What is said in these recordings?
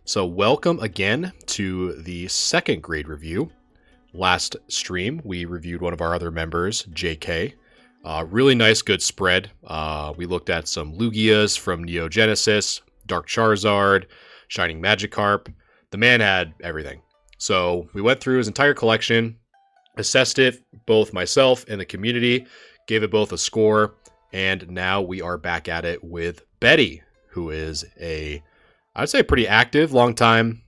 So welcome again to the second grade review. Last stream, we reviewed one of our other members, JK. Really nice, good spread. We looked at some Lugias from Neo Genesis, Dark Charizard, Shining Magikarp. The man had everything. So we went through his entire collection, assessed it, both myself and the community, gave it both a score, and now we are back at it with Betty, who is I'd say pretty active, long time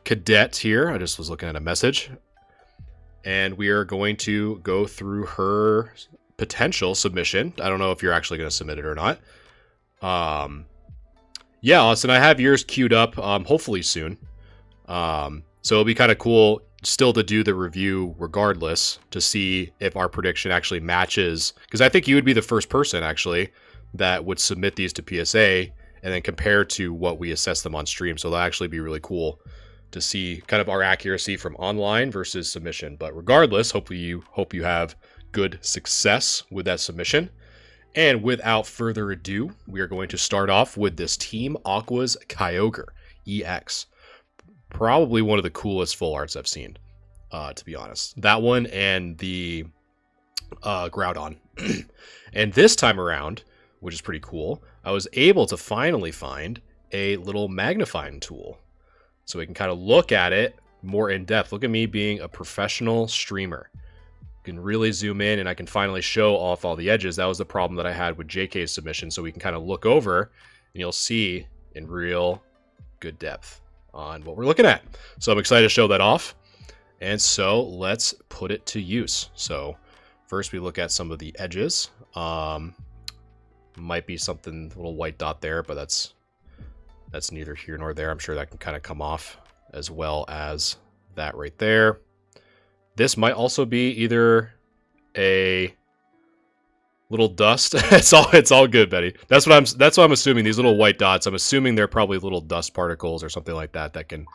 cadet here. I just was looking at a message. And we are going to go through her potential submission. I don't know if you're actually going to submit it or not. Yeah, Austin, I have yours queued up, hopefully soon. So it'll be kind of cool still to do the review regardless to see if our prediction actually matches. Because I think you would be the first person, actually, that would submit these to PSA and then compare to what we assess them on stream. So that'll actually be really cool to see kind of our accuracy from online versus submission. But regardless, hope you have good success with that submission. And without further ado, we are going to start off with this Team Aqua's Kyogre EX. Probably one of the coolest full arts I've seen, to be honest. That one and the Groudon. And this time around, which is pretty cool, I was able to finally find a little magnifying tool. So we can kind of look at it more in depth. Look at me being a professional streamer. You can really zoom in and I can finally show off all the edges. That was the problem that I had with JK's submission. So we can kind of look over and you'll see in real good depth on what we're looking at. So I'm excited to show that off. And so let's put it to use. So first we look at some of the edges. Might be something, a little white dot there, but that's neither here nor there. I'm sure that can kind of come off, as well as that right there. This might also be either a little dust. It's all good, Betty. That's what I'm assuming. These little white dots, I'm assuming they're probably little dust particles or something like that that can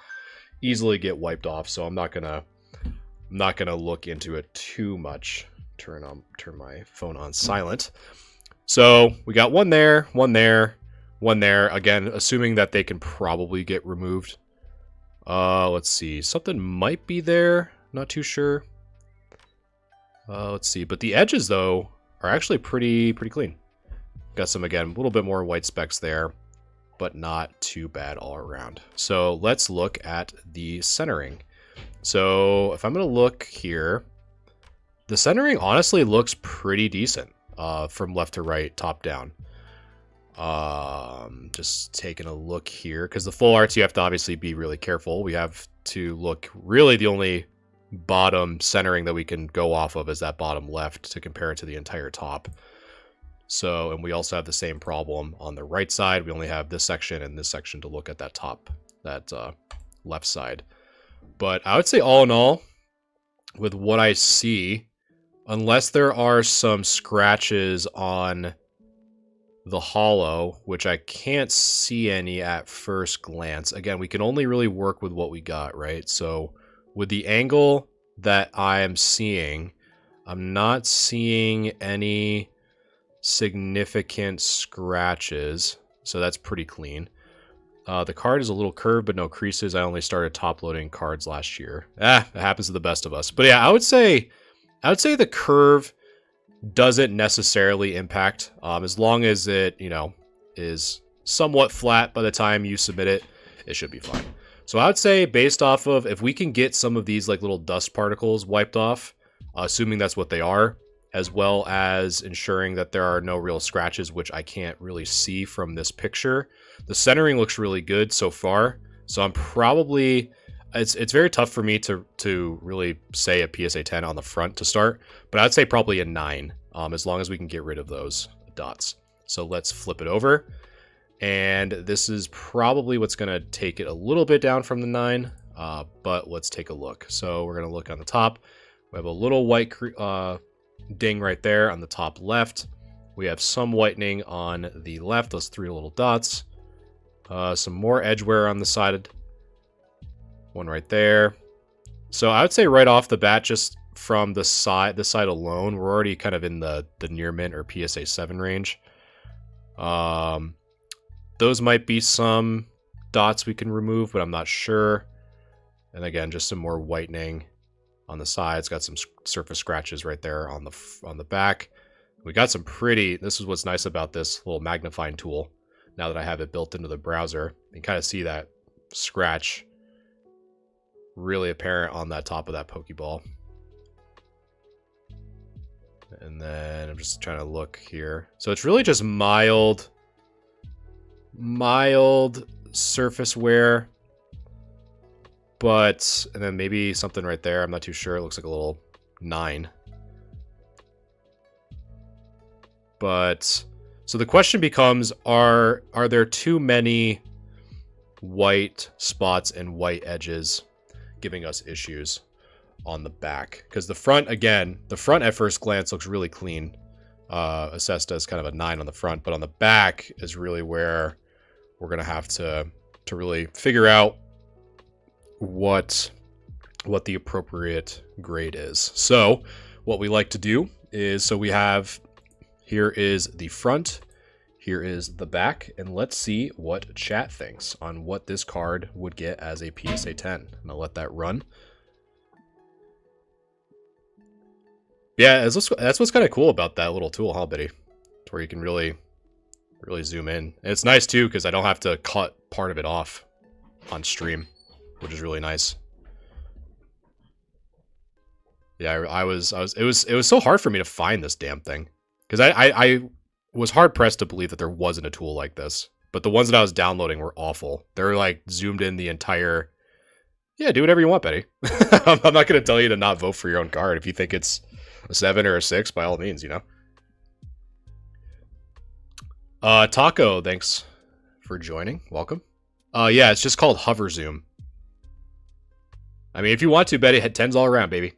easily get wiped off. So I'm not gonna look into it too much. Turn my phone on silent. So we got one there, one there, one there. Again, assuming that they can probably get removed. Let's see. Something might be there. Not too sure. Let's see. But the edges, though, are actually pretty clean. Got some, again, a little bit more white specks there, but not too bad all around. So let's look at the centering. So if I'm going to look here, the centering honestly looks pretty decent. From left to right, top down. Just taking a look here, because the full arts you have to obviously be really careful. We have to look, really the only bottom centering that we can go off of is that bottom left to compare it to the entire top. So, and we also have the same problem on the right side. We only have this section and this section to look at that top, that left side. But I would say all in all, with what I see, unless there are some scratches on the hollow, which I can't see any at first glance. Again, we can only really work with what we got, right? So with the angle that I am seeing, I'm not seeing any significant scratches. So that's pretty clean. The card is a little curved, but no creases. I only started top loading cards last year. It happens to the best of us. But yeah, I would say the curve doesn't necessarily impact, as long as it, is somewhat flat by the time you submit it, it should be fine. So I would say based off of, if we can get some of these like little dust particles wiped off, assuming that's what they are, as well as ensuring that there are no real scratches, which I can't really see from this picture. The centering looks really good so far. So I'm probably, it's very tough for me to really say a PSA 10 on the front to start, but I'd say probably a 9, as long as we can get rid of those dots. So let's flip it over. And this is probably what's going to take it a little bit down from the 9, but let's take a look. So we're going to look on the top. We have a little white ding right there on the top left. We have some whitening on the left, those 3 little dots. Some more edge wear on the side. One right there. So I would say right off the bat, just from this side alone, we're already kind of in the near mint or PSA 7 range. Those might be some dots we can remove, but I'm not sure. And again, just some more whitening on the sides. Got some surface scratches right there on the back. We got some pretty, this is what's nice about this little magnifying tool. Now that I have it built into the browser, you can kind of see that scratch really apparent on that top of that Pokeball. And then I'm just trying to look here. So it's really just mild surface wear. But, and then maybe something right there. I'm not too sure. It looks like a little 9. But, so the question becomes, are there too many white spots and white edges giving us issues on the back? Because the front, again, the front at first glance looks really clean. Assessed as kind of a 9 on the front, but on the back is really where we're going to have to really figure out what the appropriate grade is. So what we like to do is, so we have, here is the front, here is the back, and let's see what chat thinks on what this card would get as a PSA 10. And I'll let that run. Yeah, that's what's kind of cool about that little tool, huh, Biddy? It's where you can really zoom in. And it's nice too, because I don't have to cut part of it off on stream, which is really nice. Yeah, it was so hard for me to find this damn thing, because I was hard pressed to believe that there wasn't a tool like this. But the ones that I was downloading were awful. They're like zoomed in the entire. Yeah, do whatever you want, Betty. I'm not going to tell you to not vote for your own card. If you think it's a 7 or a 6, by all means, you know. Taco, thanks for joining. Welcome. Yeah, it's just called hover zoom. I mean, if you want to, Betty, hit 10s all around, baby.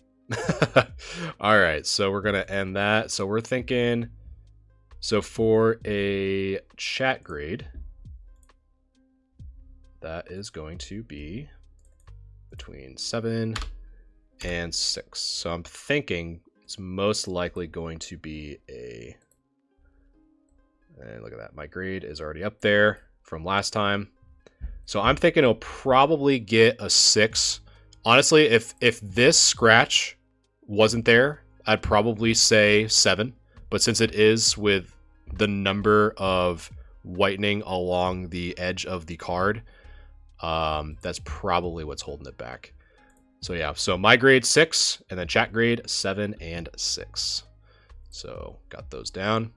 All right, so we're going to end that. So we're thinking, so for a chat grade, that is going to be between 7 and 6. So I'm thinking it's most likely going to be a, and look at that, my grade is already up there from last time. So I'm thinking it'll probably get a 6. Honestly, if this scratch wasn't there, I'd probably say 7. But since it is with the number of whitening along the edge of the card, that's probably what's holding it back. So yeah, so my grade 6, and then chat grade 7 and 6. So got those down.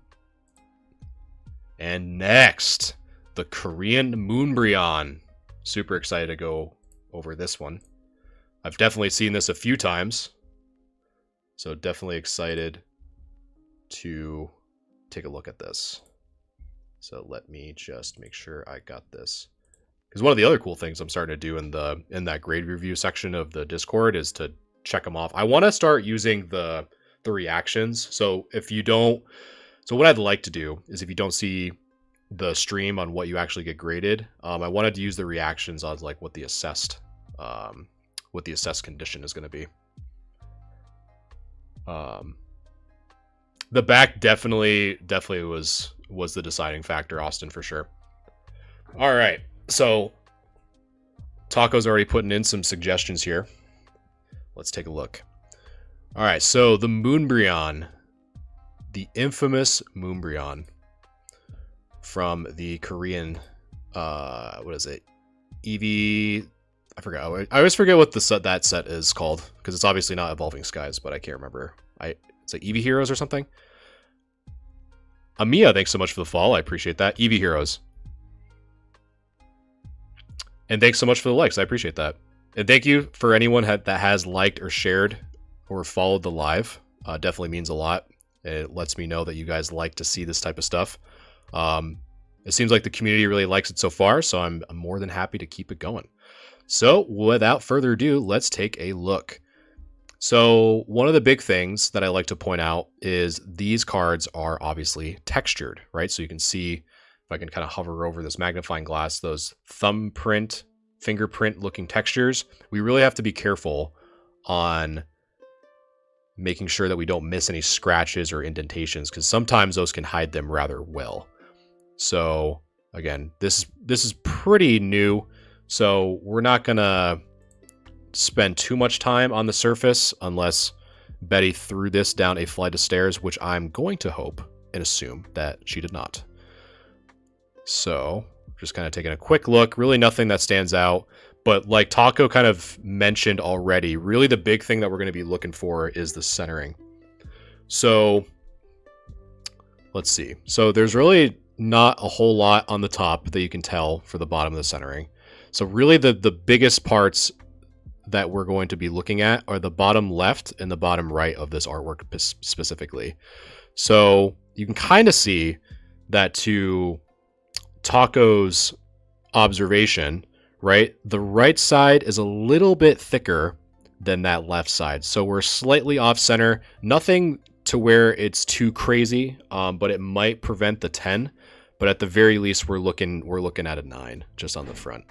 And next, the Korean Moonbryon. Super excited to go over this one. I've definitely seen this a few times, so definitely excited to take a look at this. So let me just make sure I got this. Because one of the other cool things I'm starting to do in that grade review section of the Discord is to check them off. I want to start using the reactions. So if you don't, so what I'd like to do is, if you don't see the stream on what you actually get graded, I wanted to use the reactions on like what the assessed condition is going to be. The back definitely was the deciding factor, Austin, for sure. All right. So Taco's already putting in some suggestions here. Let's take a look. All right, so the Moonbryon, the infamous Moonbryon from the Korean, what is it? Eevee, I forgot. I always forget what that set is called, because it's obviously not Evolving Skies, but I can't remember. It's like Eevee Heroes or something. Amia, thanks so much for the follow. I appreciate that. Eevee Heroes. And thanks so much for the likes. I appreciate that. And thank you for anyone that has liked or shared or followed the live. Definitely means a lot. It lets me know that you guys like to see this type of stuff. It seems like the community really likes it so far, so I'm more than happy to keep it going. So without further ado, let's take a look. So one of the big things that I like to point out is these cards are obviously textured, right? So you can see, if I can kind of hover over this magnifying glass, those thumbprint, fingerprint looking textures. We really have to be careful on making sure that we don't miss any scratches or indentations, because sometimes those can hide them rather well. So again, this is pretty new. So we're not going to spend too much time on the surface unless Betty threw this down a flight of stairs, which I'm going to hope and assume that she did not. So just kind of taking a quick look, really nothing that stands out. But like Taco kind of mentioned already, really the big thing that we're going to be looking for is the centering. So let's see. So there's really not a whole lot on the top that you can tell for the bottom of the centering. So really the biggest parts that we're going to be looking at are the bottom left and the bottom right of this artwork specifically. So you can kind of see that to Taco's observation, right? The right side is a little bit thicker than that left side. So we're slightly off center, nothing to where it's too crazy, but it might prevent the 10. But at the very least, we're looking at a 9 just on the front.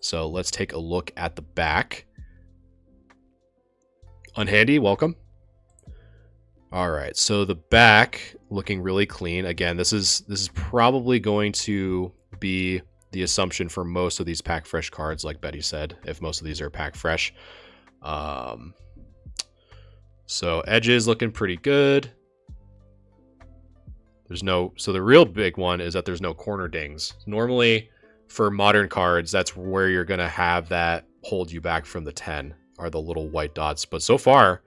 So let's take a look at the back. Unhandy, welcome. All right, so the back looking really clean. Again, this is probably going to be the assumption for most of these pack fresh cards, like Betty said, if most of these are pack fresh. So edges looking pretty good. So the real big one is that there's no corner dings. Normally for modern cards, that's where you're going to have that hold you back from the 10. Are the little white dots. But so far,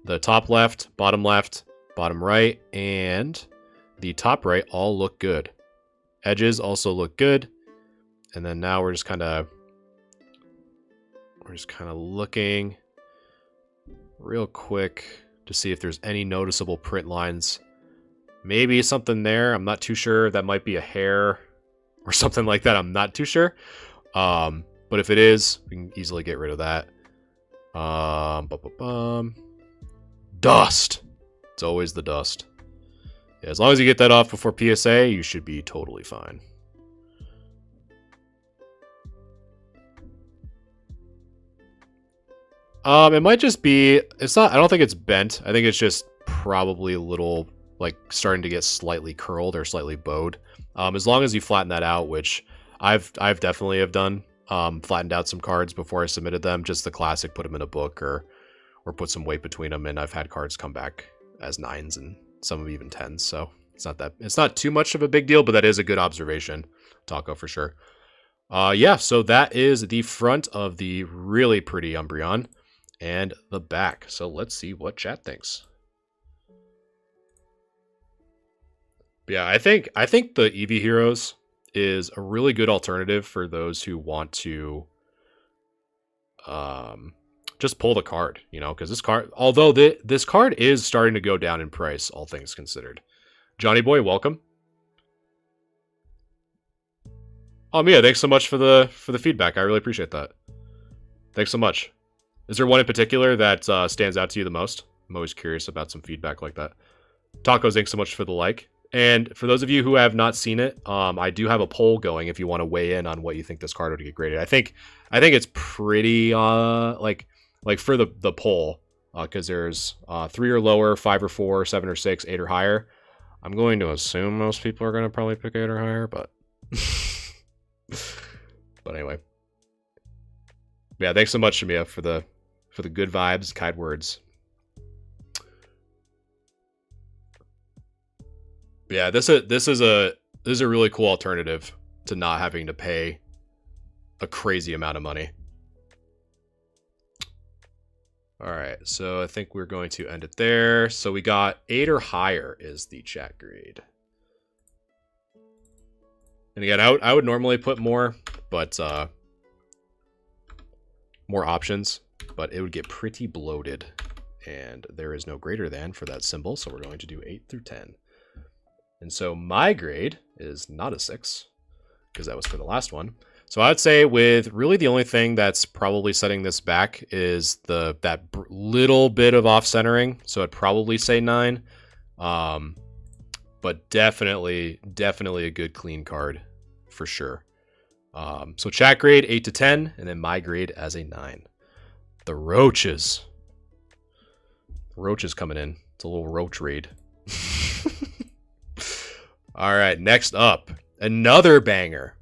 the top left, bottom right, and the top right all look good. Edges also look good. And then now we're just kind of looking real quick to see if there's any noticeable print lines. Maybe something there. I'm not too sure. That might be a hair or something like that. I'm not too sure. But if it is, we can easily get rid of that. Dust. It's always the dust. Yeah, as long as you get that off before PSA, you should be totally fine. It might just be, it's not, I don't think it's bent. I think it's just probably a little, like, starting to get slightly curled or slightly bowed. As long as you flatten that out, which I've definitely have done. Flattened out some cards before I submitted them, just the classic, put them in a book or put some weight between them, and I've had cards come back as 9s and some of even 10s, so it's not too much of a big deal, but that is a good observation, Taco, for sure. Yeah, so that is the front of the really pretty Umbreon and the back. So let's see what chat thinks. Yeah, I think the Eevee Heroes is a really good alternative for those who want to just pull the card, you know, because this card, although this card is starting to go down in price, all things considered. Johnny Boy, welcome. Mia, thanks so much for the feedback. I really appreciate that. Thanks so much. Is there one in particular that stands out to you the most? I'm always curious about some feedback like that. Tacos, thanks so much for the like. And for those of you who have not seen it, I do have a poll going if you want to weigh in on what you think this card would get graded. I think it's pretty like for the poll, because there's 3 or lower, 5 or 4, 7 or 6, 8 or higher. I'm going to assume most people are going to probably pick 8 or higher, but but anyway. Yeah, thanks so much, Shamia, for the good vibes, kind words. Yeah, this is a really cool alternative to not having to pay a crazy amount of money. All right, so I think we're going to end it there. So we got 8 or higher is the chat grade. And again, I would normally put more, but more options, but it would get pretty bloated. And there is no greater than for that symbol, so we're going to do 8 through 10. And so my grade is not a 6, because that was for the last one. So I would say with really the only thing that's probably setting this back is that little bit of off-centering. So I'd probably say 9. But definitely a good clean card for sure. So chat grade 8 to 10, and then my grade as a 9. The roaches. Roaches coming in. It's a little roach raid. All right, next up, another banger.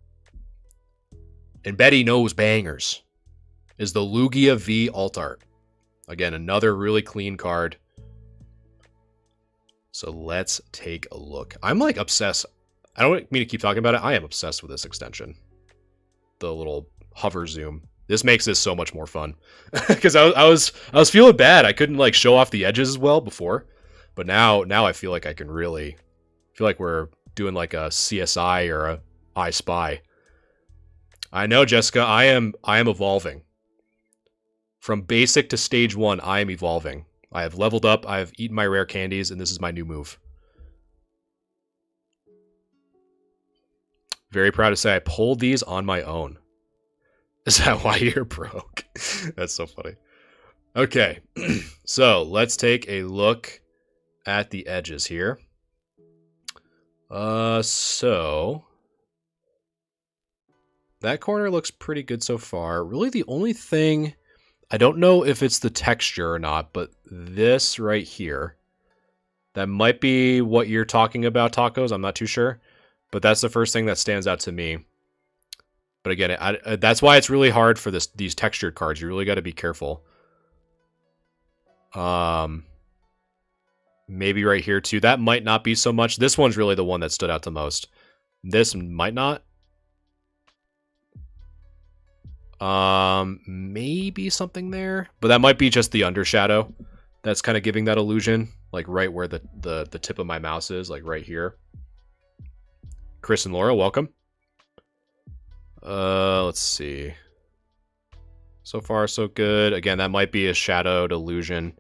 And Betty knows bangers. Is the Lugia V alt art. Again, another really clean card. So let's take a look. I'm like obsessed. I don't mean to keep talking about it. I am obsessed with this extension. The little hover zoom. This makes this so much more fun. Because I was feeling bad. I couldn't like show off the edges as well before. But now I feel like I can really feel like we're doing like a CSI or a I Spy. I know, Jessica, I am evolving. From basic to stage 1, I am evolving. I have leveled up, I have eaten my rare candies, and this is my new move. Very proud to say I pulled these on my own. Is that why you're broke? That's so funny. Okay, so let's take a look at the edges here. So that corner looks pretty good so far. Really the only thing, I don't know if it's the texture or not, but this right here, that might be what you're talking about, Tacos. I'm not too sure, but that's the first thing that stands out to me. But again, that's why it's really hard for these textured cards. You really got to be careful. Maybe right here too. That might not be so much. This one's really the one that stood out the most. This might not. Maybe something there, but that might be just the undershadow that's kind of giving that illusion, like right where the tip of my mouse is, like right here. Chris and Laura, welcome. Let's see. So far, so good. Again, that might be a shadowed illusion.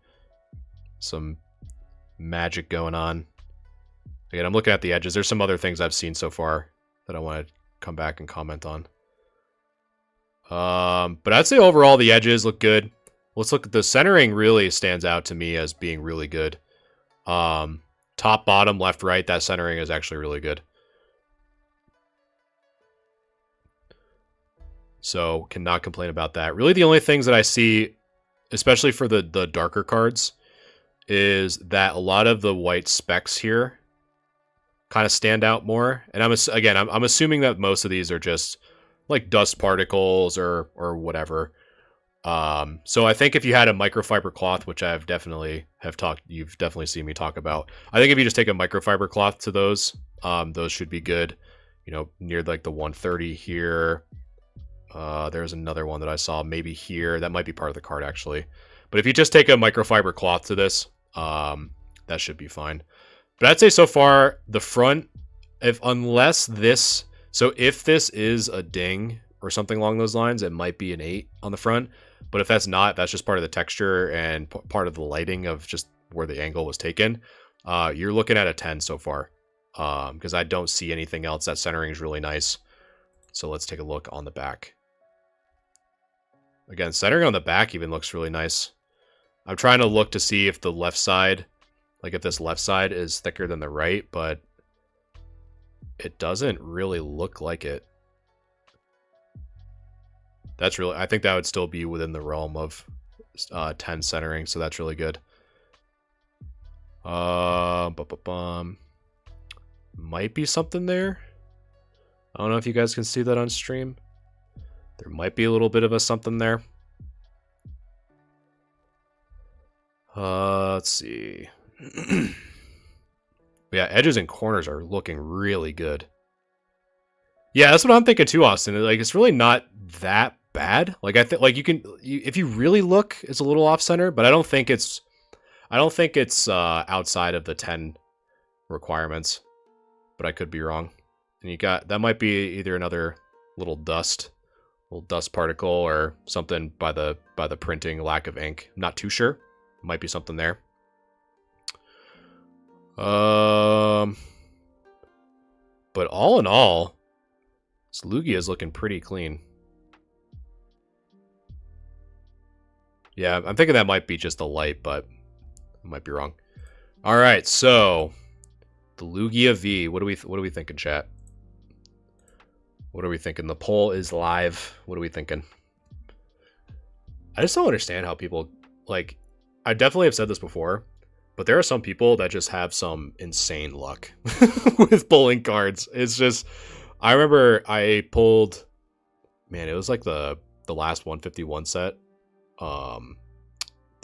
Some magic going on. Again, I'm looking at the edges. There's some other things I've seen so far that I want to come back and comment on. But I'd say overall the edges look good. Let's look at the centering. Really stands out to me as being really good. Top, bottom, left, right. That centering is actually really good. So cannot complain about that. Really the only things that I see, especially for the darker cards, is that a lot of the white specks here kind of stand out more. And I'm assuming that most of these are just like dust particles or whatever. So I think if you had a microfiber cloth, which you've definitely seen me talk about. I think if you just take a microfiber cloth to those should be good. You know, near like the 130 here. There's another one that I saw maybe here. That might be part of the card actually. But if you just take a microfiber cloth to this, that should be fine. But I'd say so far the front, if this is a ding or something along those lines, it might be an 8 on the front. But if that's not, that's just part of the texture and part of the lighting of just where the angle was taken. You're looking at a 10 so far, because I don't see anything else. That centering is really nice. So let's take a look on the back. Again, centering on the back even looks really nice. I'm trying to look to see if the left side, like if this left side is thicker than the right, but it doesn't really look like it. That's really, I think that would still be within the realm of 10 centering, so that's really good. Might be something there. I don't know if you guys can see that on stream. There might be a little bit of a something there. Let's see. Yeah, edges and corners are looking really good. Yeah, that's what I'm thinking too, Austin. Like, it's really not that bad. Like, I think, like, if you really look, it's a little off center, but I don't think it's outside of the 10 requirements. But I could be wrong. And that might be either another little dust particle or something by the printing, lack of ink. I'm not too sure. Might be something there. But all in all, this Lugia is looking pretty clean. Yeah, I'm thinking that might be just the light, but I might be wrong. All right, so the Lugia V. What are we thinking, chat? What are we thinking? The poll is live. What are we thinking? I just don't understand how people, like, I definitely have said this before, but there are some people that just have some insane luck with pulling cards. It's just, I remember I pulled Man, it was like the last 151 set. The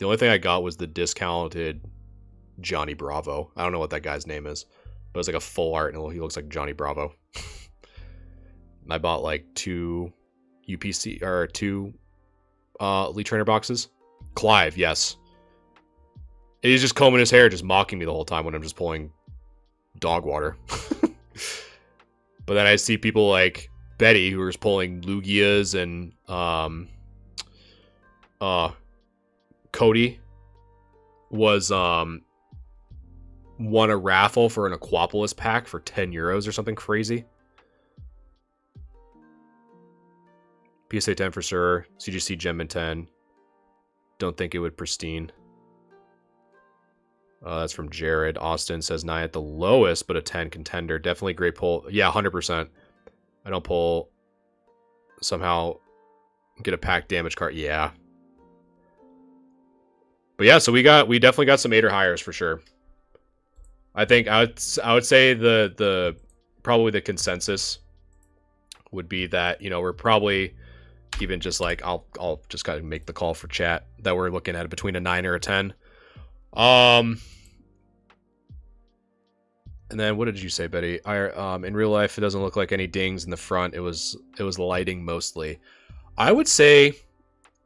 only thing I got was the discounted Johnny Bravo. I don't know what that guy's name is, but it's like a full art and he looks like Johnny Bravo. And I bought like 2 UPC or 2 Elite Trainer boxes. Clive, yes. He's just combing his hair, just mocking me the whole time when I'm just pulling dog water. But then I see people like Betty who are just pulling Lugias, and Cody was won a raffle for an Aquapolis pack for 10 euros or something crazy. PSA 10 for sure. CGC Gemman 10. Don't think it would pristine. That's from Jared. Austin says 9 at the lowest, but a 10 contender. Definitely great pull. Yeah, 100%. I don't pull. Somehow get a pack damage card. Yeah. But yeah, so we definitely got some 8 or hires for sure. I think I would say the probably the consensus would be that, you know, we're probably even just like I'll just kind of make the call for chat that we're looking at between a 9 or a 10. And then what did you say, Betty? In real life, it doesn't look like any dings in the front. It was lighting mostly. I would say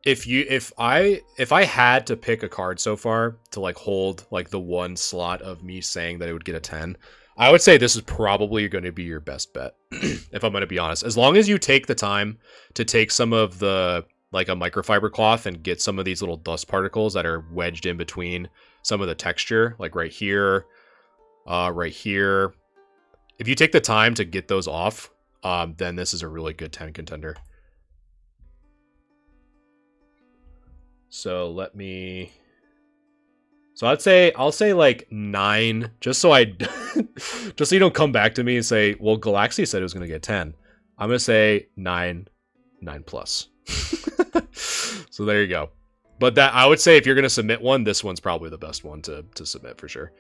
if I had to pick a card so far to like hold like the one slot of me saying that it would get a 10, I would say this is probably going to be your best bet. If I'm going to be honest, as long as you take the time to take some of the like a microfiber cloth and get some of these little dust particles that are wedged in between some of the texture, like right here, right here. If you take the time to get those off, then this is a really good 10 contender. So I'll say like 9, just so you don't come back to me and say, well, Galaxy said it was going to get 10. I'm going to say 9 plus. So there you go. But that, I would say if you're going to submit one, this one's probably the best one to submit for sure.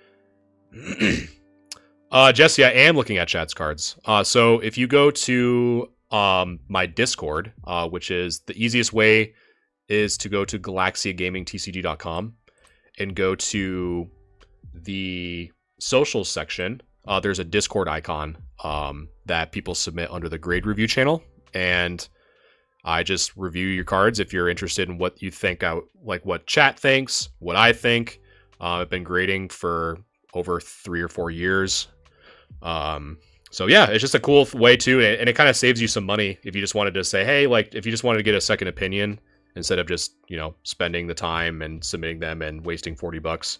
Jesse, I am looking at chat's cards. So if you go to my Discord, which is the easiest way is to go to galaxiagamingtcg.com and go to the socials section. There's a Discord icon that people submit under the grade review channel, and I just review your cards if you're interested in what you think, like what chat thinks, what I think. I've been grading for over 3 or 4 years. So yeah, it's just a cool way too, and it kind of saves you some money if you just wanted to say, hey, like if you just wanted to get a second opinion instead of just, you know, spending the time and submitting them and wasting $40.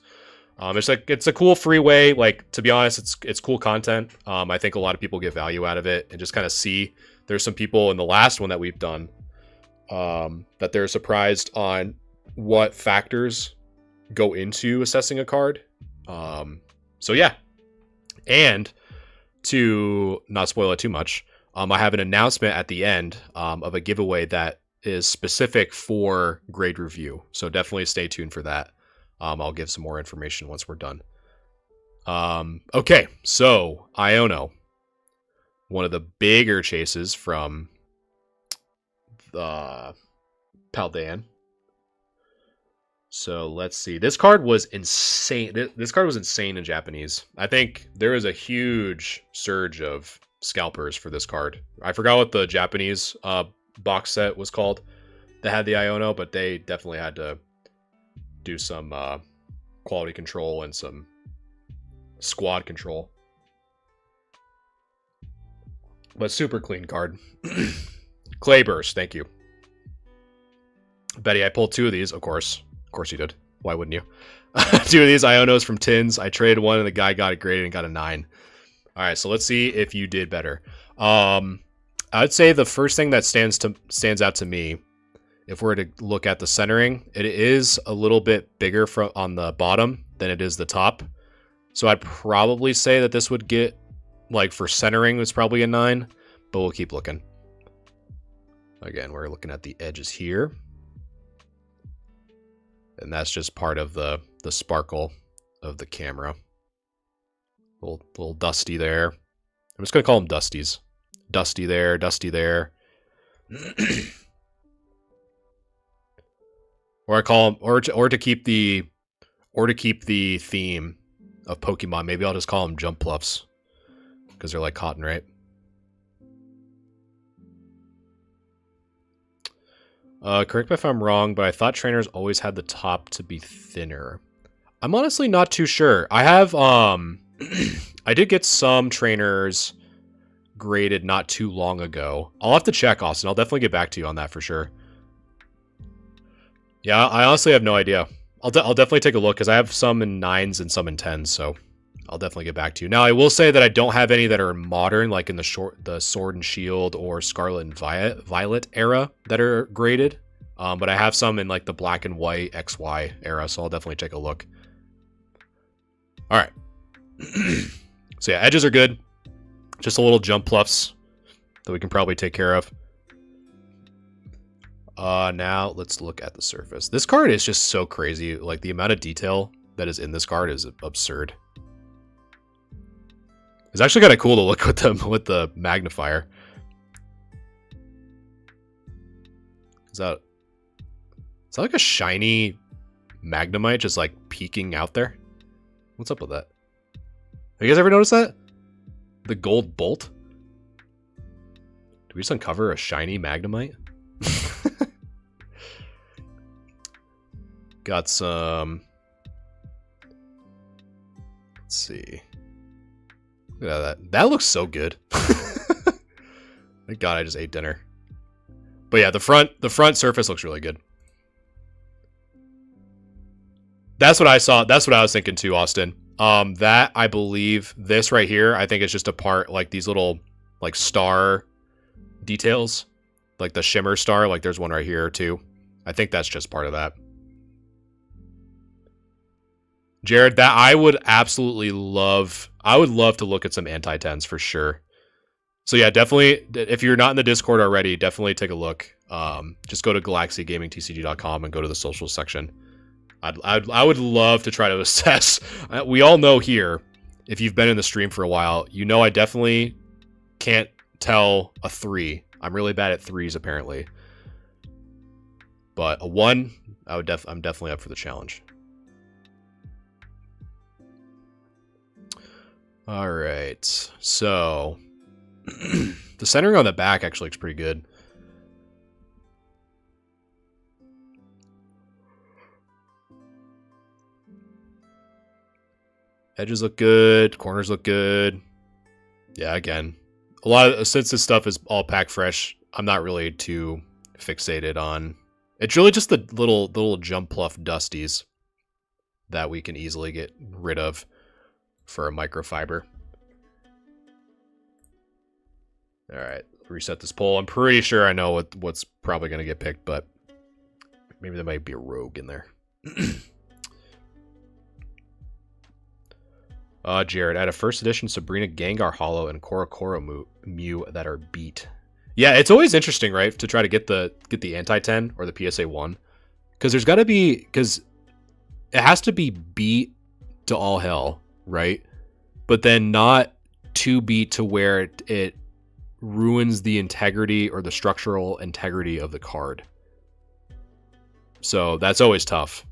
It's a cool free way. Like, to be honest, it's cool content. I think a lot of people get value out of it, and just kind of see. There's some people in the last one that we've done that they're surprised on what factors go into assessing a card. So yeah, and to not spoil it too much, I have an announcement at the end of a giveaway that is specific for grade review. So definitely stay tuned for that. I'll give some more information once we're done. Okay, so Iono, one of the bigger chases from the Paldean. So let's see. This card was insane. This card was insane in Japanese. I think there was a huge surge of scalpers for this card. I forgot what the Japanese box set was called that had the Iono, but they definitely had to do some quality control and some squad control. But super clean card. Clayburst, thank you. Betty, I pulled 2 of these, of course. Of course you did. Why wouldn't you? 2 of these Ionos from Tins. I traded one and the guy got it graded and got a 9. All right, so let's see if you did better. I'd say the first thing that stands out to me, if we're to look at the centering, it is a little bit bigger on the bottom than it is the top. So I'd probably say that this would get, like for centering, it's probably a 9, but we'll keep looking. Again, we're looking at the edges here. And that's just part of the sparkle of the camera. Little dusty there. I'm just going to call them dusties. Dusty there, dusty there. Or I call them, or to keep the theme of Pokemon, maybe I'll just call them Jump Pluffs because they're like cotton, right? Correct me if I'm wrong, but I thought trainers always had the top to be thinner. I'm honestly not too sure. I have I did get some trainers graded not too long ago. I'll have to check, Austin. I'll definitely get back to you on that for sure. Yeah, I honestly have no idea. I'll definitely take a look because I have some in 9s and some in 10s, so I'll definitely get back to you. Now, I will say that I don't have any that are modern, like in the Sword and Shield or Scarlet and Violet era that are graded. But I have some in like the Black and White XY era, so I'll definitely take a look. All right. So yeah, edges are good. Just a little jump pluffs that we can probably take care of. Now let's look at the surface. This card is just so crazy. Like the amount of detail that is in this card is absurd. It's actually kind of cool to look with the magnifier. Is that like a shiny Magnemite just like peeking out there? What's up with that? Have you guys ever noticed that? The gold bolt? Do we just uncover a shiny Magnemite? Got some... Let's see. Look at that. That looks so good. Thank God I just ate dinner. But yeah, the front surface looks really good. That's what I saw. That's what I was thinking too, Austin. That I believe this right here, I think it's just a part like these little like star details, like the shimmer star. Like there's one right here too. I think that's just part of that. Jared, that I would absolutely love. I would love to look at some anti-10s for sure. So yeah, definitely. If you're not in the Discord already, definitely take a look. Just go to galaxygamingtcg.com and go to the social section. I would love to try to assess. We all know here, if you've been in the stream for a while, you know I definitely can't tell a 3. I'm really bad at 3s apparently. But a 1, I'm definitely up for the challenge. All right, so the centering on the back actually looks pretty good. Edges look good. Corners look good. Yeah, again, a lot of since this stuff is all packed fresh, I'm not really too fixated on. It's really just the little jump pluff dusties that we can easily get rid of for a microfiber. All right, reset this poll. I'm pretty sure I know what's probably going to get picked, but maybe there might be a rogue in there. Jared, I had a first edition Sabrina Gengar Hollow and Korokoro Mew that are beat. Yeah, it's always interesting, right, to try to get the anti-10 or the PSA 1, because there's got to be, because it has to be beat to all hell, right? But then not too beat to where it ruins the integrity or the structural integrity of the card. So that's always tough.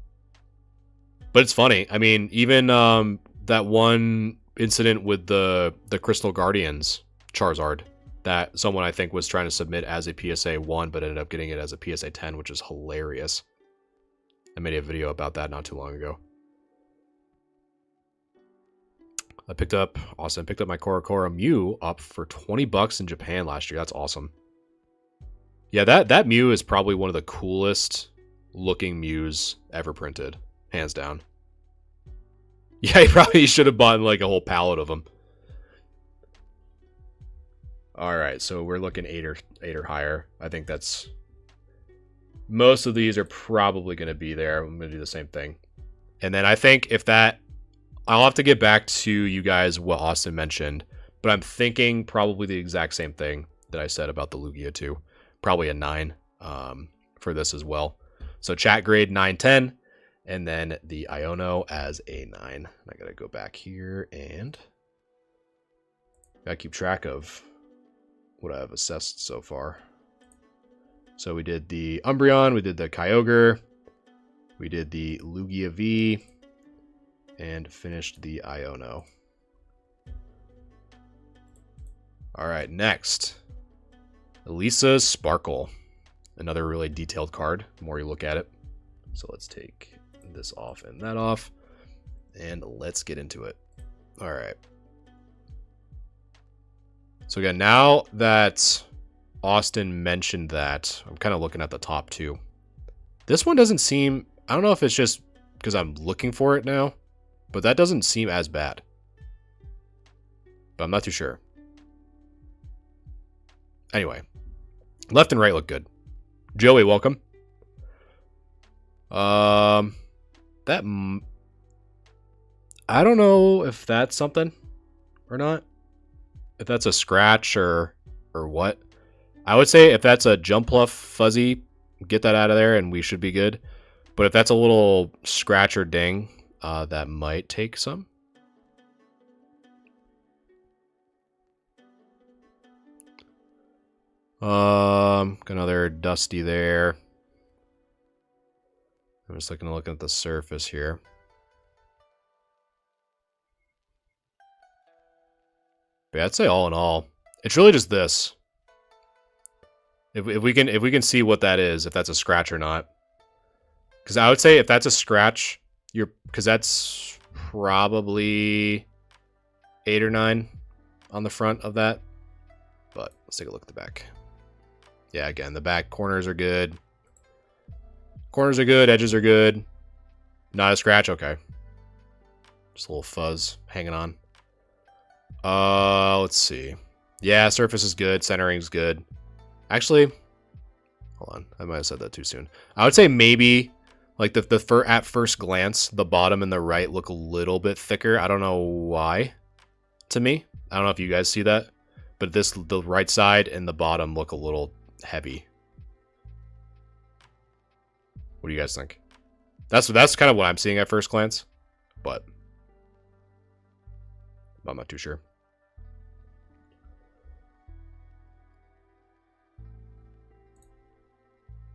But it's funny. I mean, even that one incident with the Crystal Guardians Charizard that someone I think was trying to submit as a PSA 1 but ended up getting it as a PSA 10, which is hilarious. I made a video about that not too long ago. Austin picked up my Korokoro Mew up for $20 in Japan last year. That's awesome. Yeah, that Mew is probably one of the coolest looking Mews ever printed, hands down. Yeah, he probably should have bought like a whole pallet of them. All right, so we're looking 8 or higher. I think that's most of these are probably going to be there. I'm going to do the same thing, and then I think if that. I'll have to get back to you guys what Austin mentioned, but I'm thinking probably the exact same thing that I said about the Lugia 2. Probably a 9 for this as well. So chat grade 9-10, and then the Iono as a 9. I gotta go back here and gotta keep track of what I've assessed so far. So we did the Umbreon, we did the Kyogre, we did the Lugia V, and finished the Iono. Alright, next. Elisa's Sparkle. Another really detailed card, the more you look at it. So let's take this off and that off. And let's get into it. Alright. So again, now that Austin mentioned that, I'm kind of looking at the top two. This one doesn't seem... I don't know if it's just because I'm looking for it now, but that doesn't seem as bad. But I'm not too sure. Anyway, left and right look good. Joey, welcome. I don't know if that's something or not. If that's a scratch or what. I would say if that's a Jumpluff fuzzy, get that out of there and we should be good. But if that's a little scratch or ding, that might take some. Got another Dusty there. I'm just looking at the surface here. But yeah, I'd say all in all, it's really just this. If we can see what that is, if that's a scratch or not. Because I would say if that's a scratch, because that's probably 8 or 9 on the front of that. But let's take a look at the back. Yeah, again, the back corners are good. Corners are good, edges are good. Not a scratch, okay. Just a little fuzz hanging on. Let's see. Yeah, surface is good, centering's good. Actually, hold on, I might have said that too soon. I would say maybe, like at first glance, the bottom and the right look a little bit thicker. I don't know why, to me. I don't know if you guys see that, but the right side and the bottom look a little heavy. What do you guys think? That's kind of what I'm seeing at first glance, but I'm not too sure.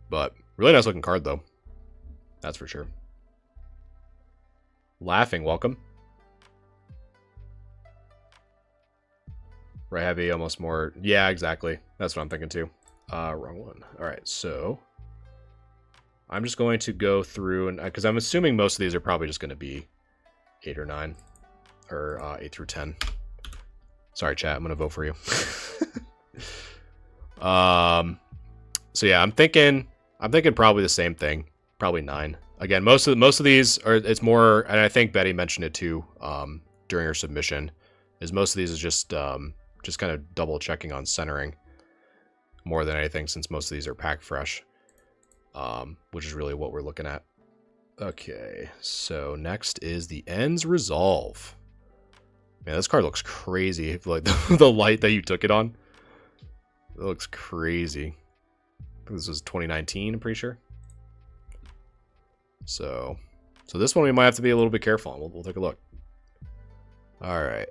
But really nice looking card though. That's for sure. Laughing, welcome. Right heavy, almost more. Yeah, exactly. That's what I'm thinking too. Wrong one. All right, so I'm just going to go through and because I'm assuming most of these are probably just going to be 8 or 9 or 8 through 10. Sorry, chat. I'm going to vote for you. So yeah, I'm thinking probably the same thing. Probably 9. Again, most of these are. It's more, and I think Betty mentioned it too during her submission. Is most of these is just kind of double checking on centering more than anything, since most of these are packed fresh, which is really what we're looking at. Okay, so next is the Ends Resolve. Man, this card looks crazy. Like the light that you took it on, it looks crazy. I think this was 2019, I'm pretty sure. So this one we might have to be a little bit careful on. We'll take a look. All right.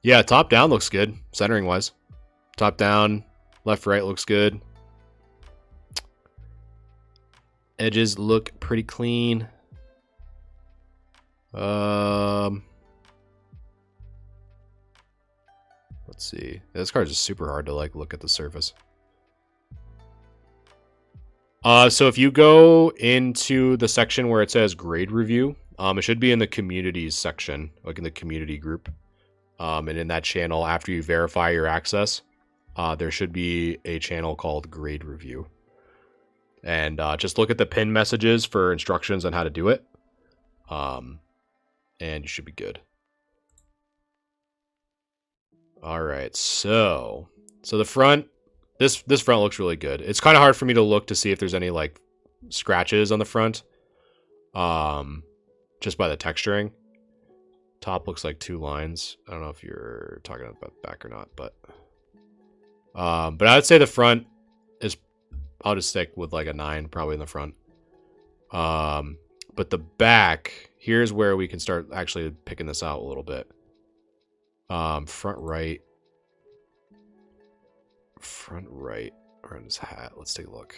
Yeah, top down looks good, centering wise. Top down, left right looks good. Edges look pretty clean. Let's see. This card is super hard to look at the surface. So if you go into the section where it says grade review, it should be in the communities section, like in the community group. And in that channel, after you verify your access, there should be a channel called grade review. And just look at the pin messages for instructions on how to do it. And you should be good. All right, so the front, this front looks really good. It's kind of hard for me to look to see if there's any scratches on the front, just by the texturing. Top looks like 2 lines. I don't know if you're talking about the back or not, but I would say the front is. I'll just stick with a 9 probably in the front. But the back, here's where we can start actually picking this out a little bit. Front right. Around his hat. Let's take a look.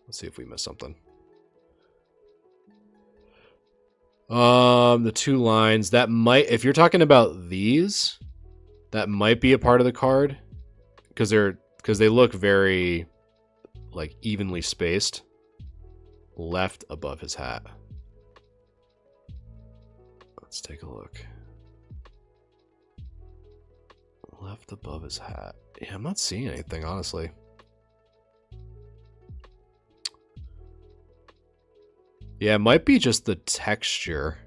Let's see if we missed something. The 2 lines that might, if you're talking about these, that might be a part of the card because they look very like evenly spaced. Left above his hat. Let's take a look. Left above his hat. Yeah, I'm not seeing anything, honestly. Yeah, it might be just the texture.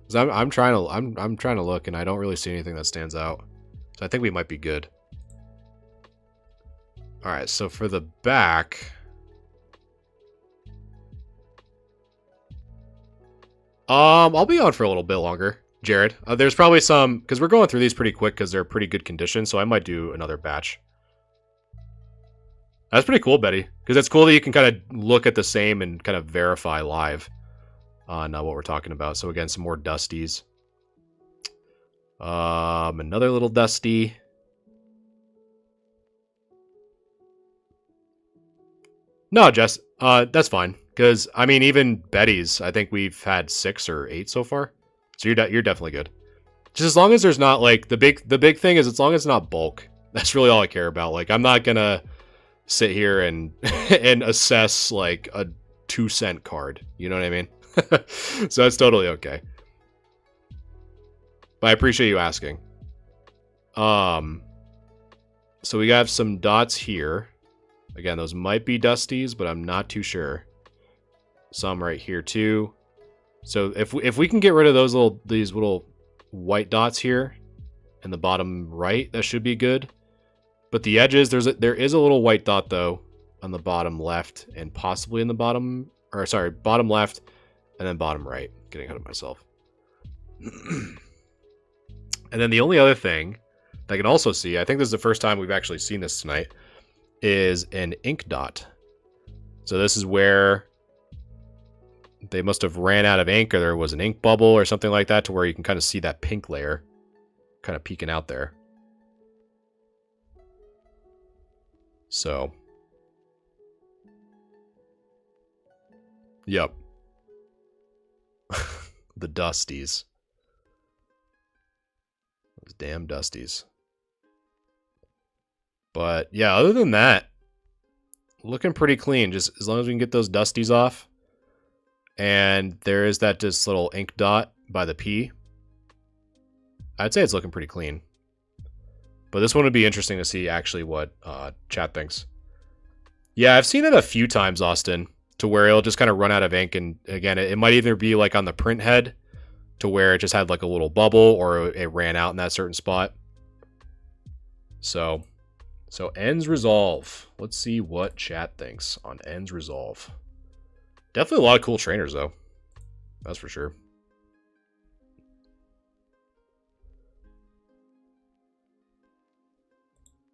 'Cause I'm trying to look and I don't really see anything that stands out. So I think we might be good. All right, so for the back, I'll be on for a little bit longer, Jared. There's probably some because we're going through these pretty quick because they're pretty good condition, so I might do another batch. That's pretty cool, Betty, because it's cool that you can kind of look at the same and kind of verify live on what we're talking about. So again, some more Dusties. Another little Dusty. No, Jess, that's fine. Because I mean, even Betty's, I think we've had 6 or 8 so far. So you're definitely good. Just as long as there's not like the big thing is as long as it's not bulk. That's really all I care about. Like I'm not gonna sit here and and assess like a 2-cent card. You know what I mean? So that's totally okay. But I appreciate you asking. So we have some dots here. Again, those might be Dusties, but I'm not too sure. Some right here too. So if we can get rid of these little white dots here in the bottom right, that should be good. But the edges, there is a little white dot though on the bottom left and possibly in the bottom left and then bottom right. Getting ahead of myself. And then the only other thing that I can also see, I think this is the first time we've actually seen this tonight, is an ink dot. So this is where they must have ran out of ink or there was an ink bubble or something like that to where you can kind of see that pink layer kind of peeking out there. So, yep. The Dusties. Those damn Dusties. But yeah, other than that, looking pretty clean. Just as long as we can get those Dusties off. And there is that just little ink dot by the P. I'd say it's looking pretty clean. But this one would be interesting to see actually what chat thinks. Yeah, I've seen it a few times, Austin, to where it'll just kind of run out of ink. And again, it might either be like on the print head to where it just had like a little bubble or it ran out in that certain spot. So Ends Resolve. Let's see what chat thinks on Ends Resolve. Definitely a lot of cool trainers, though. That's for sure.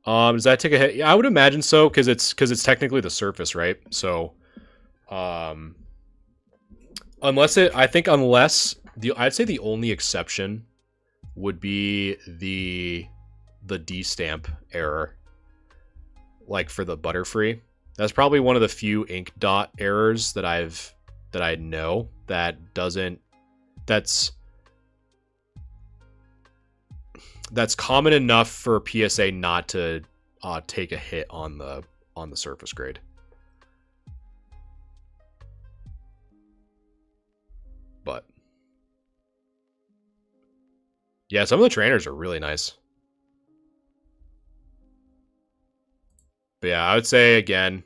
Does that take a hit? Yeah, I would imagine so, because it's technically the surface, right? So, I'd say the only exception would be the D-stamp error, like for the Butterfree. That's probably one of the few ink dot errors that I know that's common enough for PSA not to take a hit on the surface grade. But yeah, some of the trainers are really nice. But yeah, I would say again,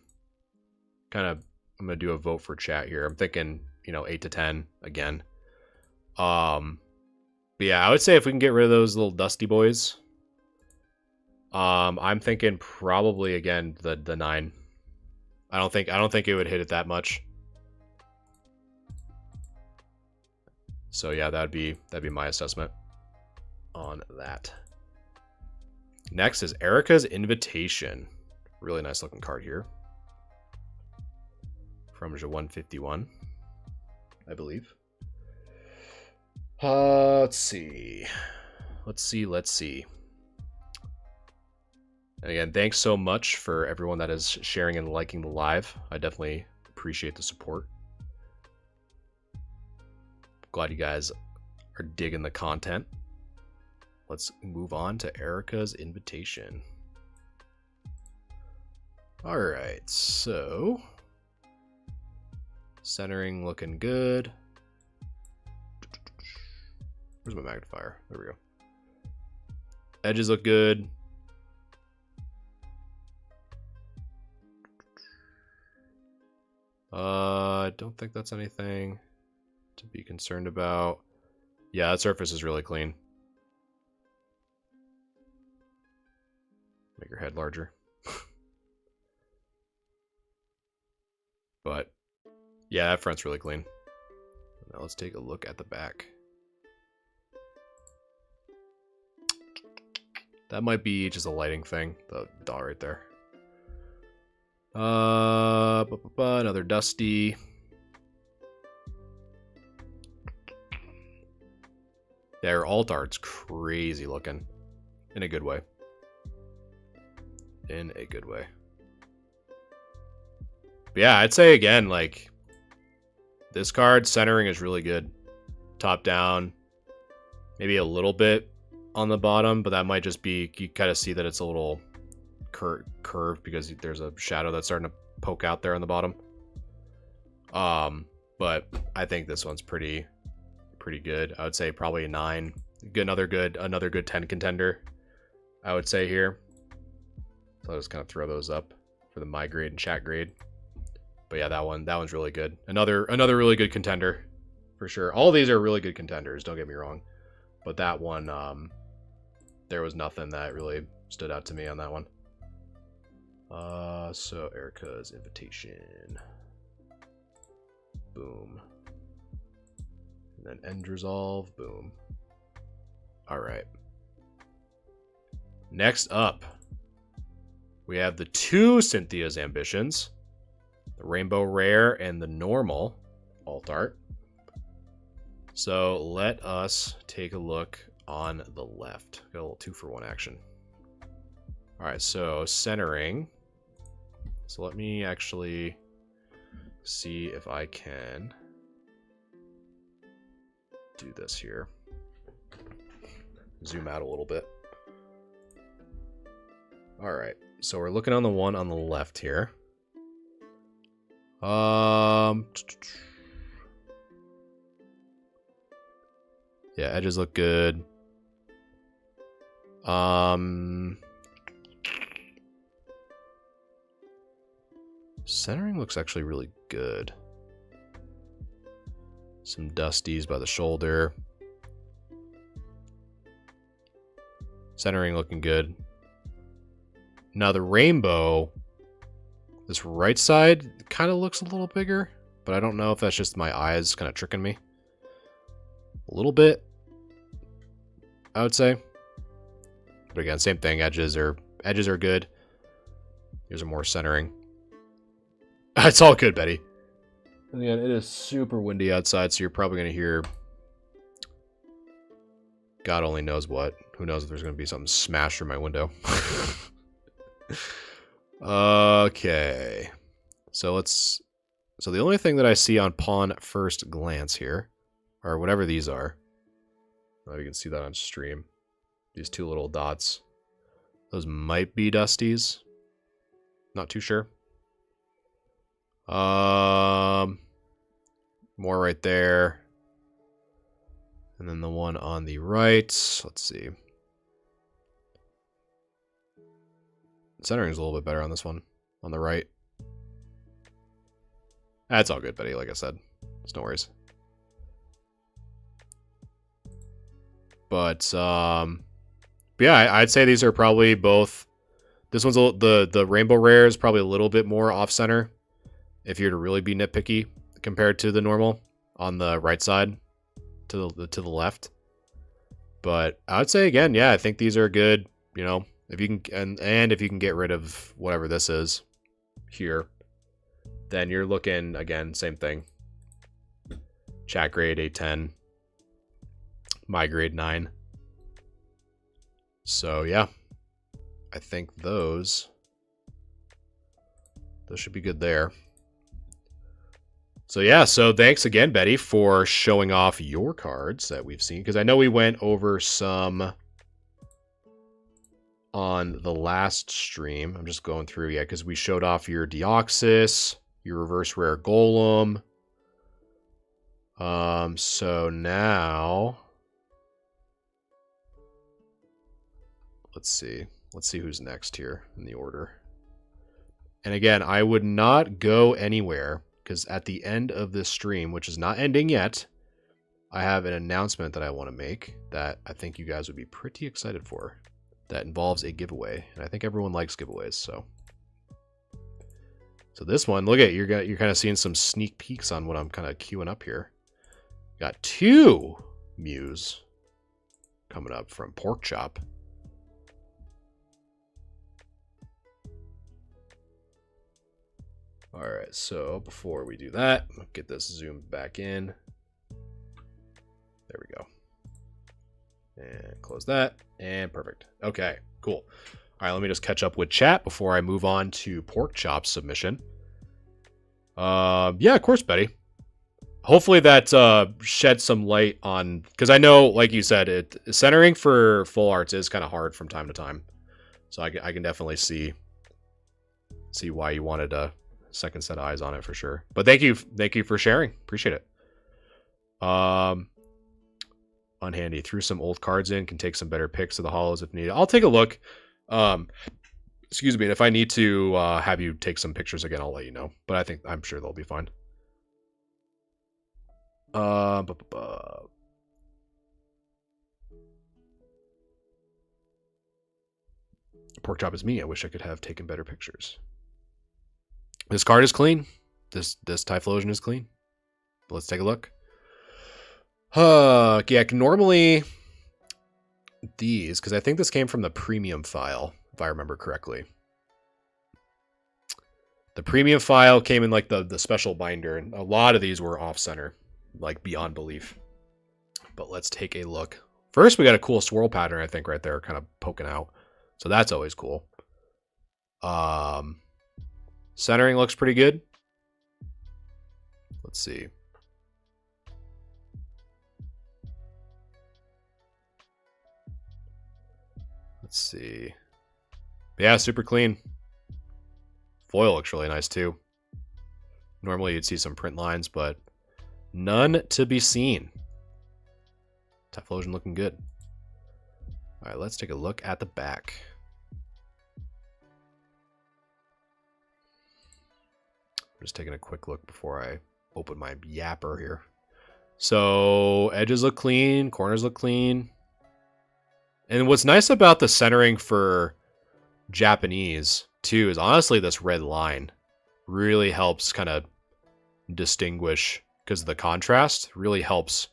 I'm gonna do a vote for chat here. I'm thinking, 8 to 10 again. But yeah, I would say if we can get rid of those little Dusty boys, I'm thinking probably again the 9. I don't think it would hit it that much. So yeah, that'd be my assessment on that. Next is Erica's Invitation. Really nice looking card here. From 151, I believe. Let's see. And again, thanks so much for everyone that is sharing and liking the live. I definitely appreciate the support. Glad you guys are digging the content. Let's move on to Erica's invitation. All right, so centering looking good. Where's my magnifier? There we go. Edges look good. I don't think that's anything to be concerned about. Yeah, that surface is really clean. Make your head larger. But yeah, that front's really clean. Now let's take a look at the back. That might be just a lighting thing, the dot right there. Another dusty. Their alt art's crazy looking. In a good way. In a good way. But yeah, I'd say again, like, this card centering is really good. Top down. Maybe a little bit on the bottom, but that might just be, you kind of see that it's a little curved because there's a shadow that's starting to poke out there on the bottom. But I think this one's pretty good. I would say probably a 9. Another good 10 contender, I would say here. So I'll just kind of throw those up for the my grade and chat grade. But yeah, that one's really good. Another really good contender for sure. All of these are really good contenders, don't get me wrong. But that one, there was nothing that really stood out to me on that one. So Erica's invitation. Boom. And then end resolve. Boom. All right. Next up, we have the 2 Cynthia's Ambitions. The Rainbow Rare and the normal alt art. So let us take a look on the left. Got a little 2-for-1 action. All right, so centering. So let me actually see if I can do this here. Zoom out a little bit. All right, so we're looking on the one on the left here. Yeah, edges look good. Centering looks actually really good. Some dusties by the shoulder. Centering looking good. Now the rainbow, this right side kind of looks a little bigger, but I don't know if that's just my eyes kind of tricking me. A little bit, I would say. But again, same thing. Edges are good. Here's a more centering. It's all good, Betty. And again, it is super windy outside, so you're probably going to hear God only knows what. Who knows if there's going to be something smashed through my window. Okay. So the only thing that I see on pawn first glance here, or whatever these are, you can see that on stream. These 2 little dots. Those might be dusties. Not too sure. More right there. And then the one on the right. Let's see. Centering is a little bit better on this one. On the right. That's all good, Betty, like I said. It's no worries. But yeah, I'd say these are probably both. This one's the Rainbow Rare is probably a little bit more off center, if you're to really be nitpicky, compared to the normal on the right side to the left. But I would say again, yeah, I think these are good. You know, if you can and if you can get rid of whatever this is here, then you're looking again, same thing. Chat grade 810. My grade 9. So yeah, I think those should be good there. So yeah, so thanks again, Betty, for showing off your cards that we've seen. Because I know we went over some on the last stream. I'm just going through, yeah, because we showed off your Deoxys, your reverse rare Golem. So now let's see who's next here in the order. And again, I would not go anywhere because at the end of this stream, which is not ending yet, I have an announcement that I want to make that I think you guys would be pretty excited for. That involves a giveaway, and I think everyone likes giveaways. So this one, look at you're kind of seeing some sneak peeks on what I'm kind of queuing up here. Got 2 Mews coming up from Pork Chop. All right, so before we do that, I'll get this zoomed back in. There we go. And close that, and perfect. Okay, cool. All right, let me just catch up with chat before I move on to Pork Chop's submission. Yeah, of course, Betty. Hopefully that sheds some light on, because I know, like you said, centering for full arts is kind of hard from time to time. So I can definitely see why you wanted a second set of eyes on it for sure. But thank you for sharing. Appreciate it. Unhandy. Threw some old cards in. Can take some better picks of the hollows if needed. I'll take a look. Excuse me. And if I need to have you take some pictures again, I'll let you know. But I'm sure they'll be fine. Pork Chop is me. I wish I could have taken better pictures. This card is clean. This Typhlosion is clean. But let's take a look. Yeah, normally these, because I think this came from the premium file, if I remember correctly. The premium file came in like the special binder, and a lot of these were off-center, like beyond belief. But let's take a look. First, we got a cool swirl pattern, I think, right there, kind of poking out. So that's always cool. Centering looks pretty good. Let's see. Let's see. Yeah, super clean. Foil looks really nice too. Normally you'd see some print lines, but none to be seen. Typhlosion looking good. All right, let's take a look at the back. I'm just taking a quick look before I open my yapper here. So edges look clean, corners look clean. And what's nice about the centering for Japanese too is honestly this red line really helps kind of distinguish, because the contrast really helps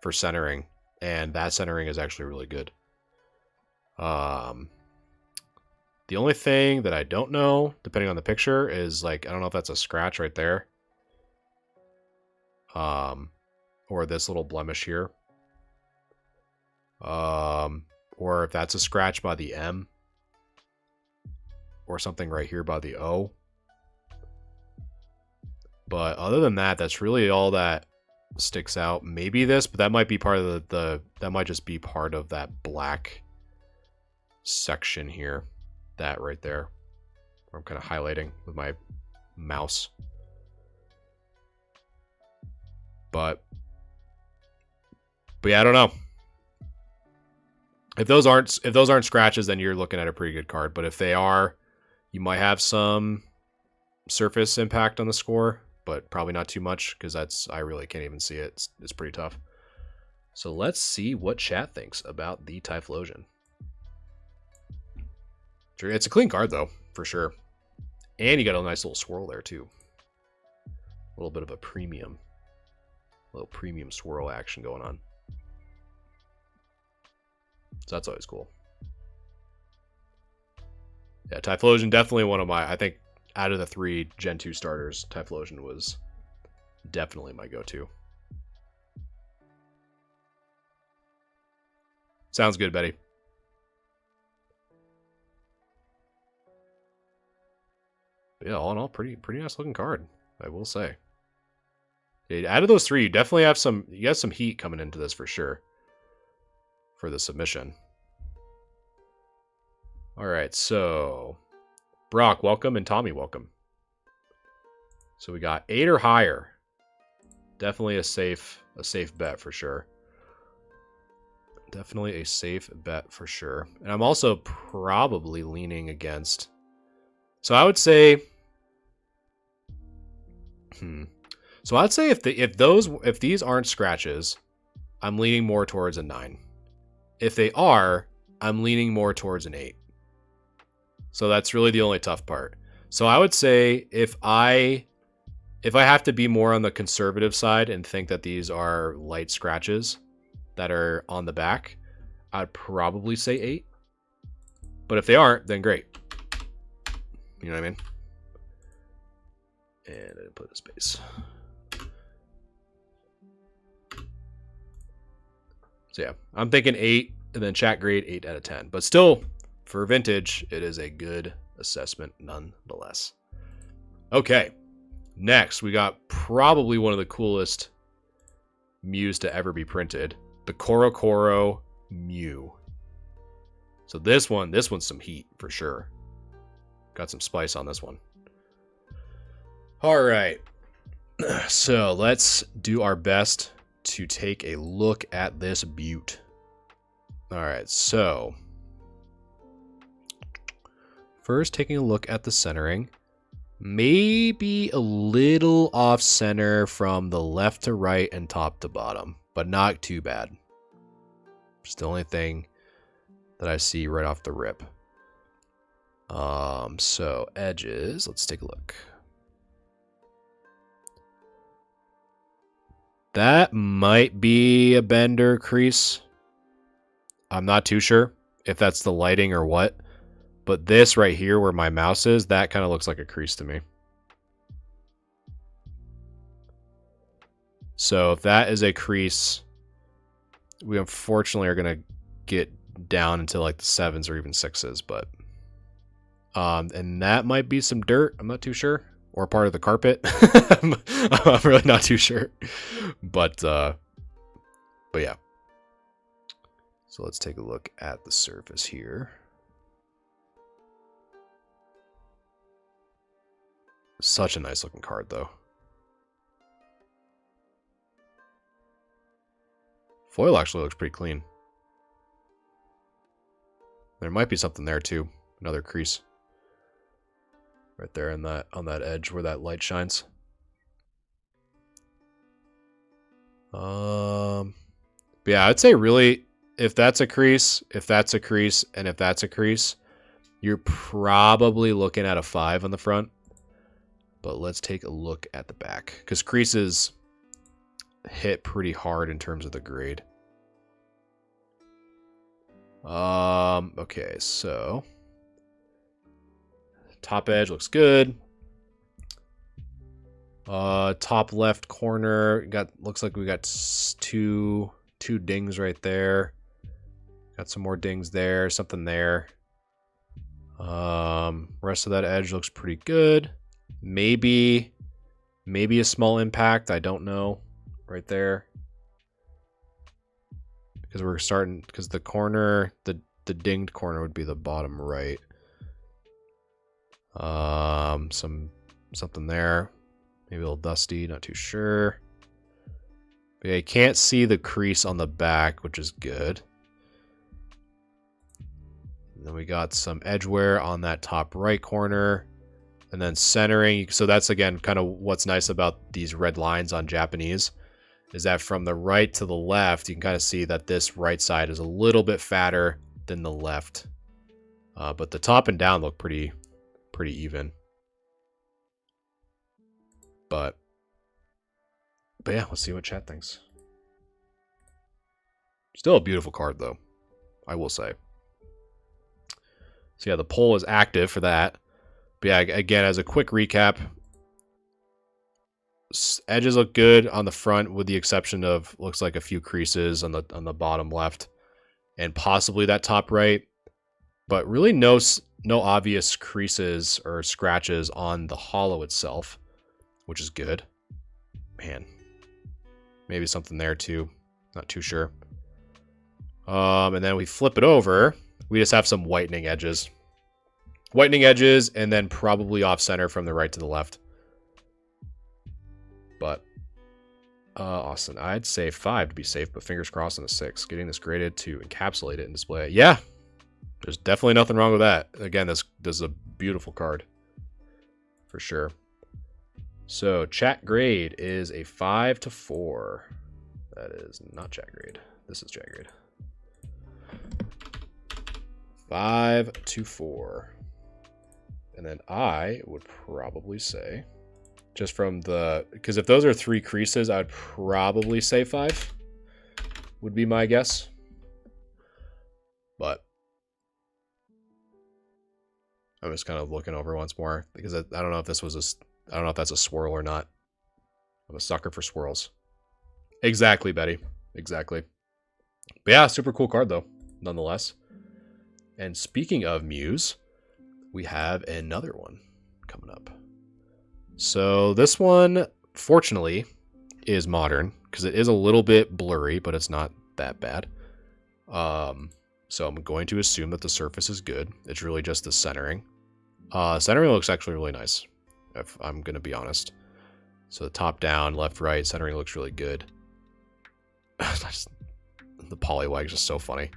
for centering, and that centering is actually really good. The only thing that I don't know, depending on the picture, is like, I don't know if that's a scratch right there. Or this little blemish here. Or if that's a scratch by the M. Or something right here by the O. But other than that, that's really all that sticks out. Maybe this, but that might be part of that might just be part of that black section here. That right there. Where I'm kind of highlighting with my mouse. But yeah, I don't know. If those aren't scratches, then you're looking at a pretty good card. But if they are, you might have some surface impact on the score, but probably not too much, because I really can't even see it. It's pretty tough. So let's see what chat thinks about the Typhlosion. It's a clean card though, for sure. And you got a nice little swirl there too. A little bit of a little premium swirl action going on. So that's always cool. Yeah, Typhlosion definitely one of my, I think out of the 3 Gen 2 starters, Typhlosion was definitely my go-to. Sounds good, Betty. Yeah, all in all, pretty nice looking card, I will say. Out of those three, you definitely have some heat coming into this for sure. For the submission. Alright, so Brock, welcome, and Tommy, welcome. So we got 8 or higher. Definitely a safe bet for sure. Definitely a safe bet for sure. And I'm also probably leaning against. So I would say So I'd say if these aren't scratches, I'm leaning more towards a 9. If they are, I'm leaning more towards an 8. So that's really the only tough part. So I would say if I have to be more on the conservative side and think that these are light scratches that are on the back, I'd probably say 8. But if they aren't, then great. You know what I mean? And I didn't put a space. So yeah, I'm thinking 8, and then chat grade 8 out of 10. But still, for vintage, it is a good assessment nonetheless. Okay, next we got probably one of the coolest Mews to ever be printed, the Korokoro Mew. So this one's some heat for sure. Got some spice on this one. All right, so let's do our best to take a look at this beaut. All right, so first taking a look at the centering. Maybe a little off center from the left to right and top to bottom, but not too bad. It's the only thing that I see right off the rip. So edges, let's take a look. That might be a bender crease. I'm not too sure if that's the lighting or what. But this right here where my mouse is, that kind of looks like a crease to me. So if that is a crease, we unfortunately are going to get down into like the 7s or even 6s. But and that might be some dirt. I'm not too sure. Or part of the carpet. I'm really not too sure. But yeah. So let's take a look at the surface here. Such a nice looking card though. Foil actually looks pretty clean. There might be something there too. Another crease. Right there in that on that edge where that light shines. But yeah, I'd say really if that's a crease, and if that's a crease, you're probably looking at a 5 on the front. But let's take a look at the back, because creases hit pretty hard in terms of the grade. Okay, so top edge looks good. Top left corner looks like we got two dings right there. Got some more dings there, something there. Rest of that edge looks pretty good. Maybe a small impact. I don't know. Right there. Because the corner, the dinged corner would be the bottom right. Something there. Maybe a little dusty, not too sure. But yeah, you can't see the crease on the back, which is good. And then we got some edge wear on that top right corner. And then centering, so that's again kind of what's nice about these red lines on Japanese, is that from the right to the left, you can kind of see that this right side is a little bit fatter than the left. But the top and down look pretty even. But yeah, let's see what chat thinks. Still a beautiful card though, I will say. So yeah, the poll is active for that. But yeah, again, as a quick recap, edges look good on the front with the exception of, looks like a few creases on the bottom left and possibly that top right. but really no obvious creases or scratches on the hollow itself, which is good. Man, maybe something there too. Not too sure. And then we flip it over. We just have some whitening edges. Whitening edges, and then probably off center from the right to the left. But Austin, I'd say 5 to be safe, but fingers crossed on a 6. Getting this graded to encapsulate it and display it. Yeah, there's definitely nothing wrong with that. Again, this is a beautiful card for sure. So chat grade is a 5 to 4. That is not chat grade. This is chat grade. 5 to 4. And then I would probably say, just from the, because if those are 3 creases, I'd probably say 5 would be my guess. But I'm just kind of looking over once more because I don't know if this was I don't know if that's a swirl or not. I'm a sucker for swirls. Exactly, Betty. Exactly. But yeah, super cool card though, nonetheless. And speaking of Muse, we have another one coming up. So this one, fortunately, is modern because it is a little bit blurry, but it's not that bad. So I'm going to assume that the surface is good. It's really just the centering. Centering looks actually really nice, if I'm going to be honest. So the top down, left, right, centering looks really good. The polywag is just so funny.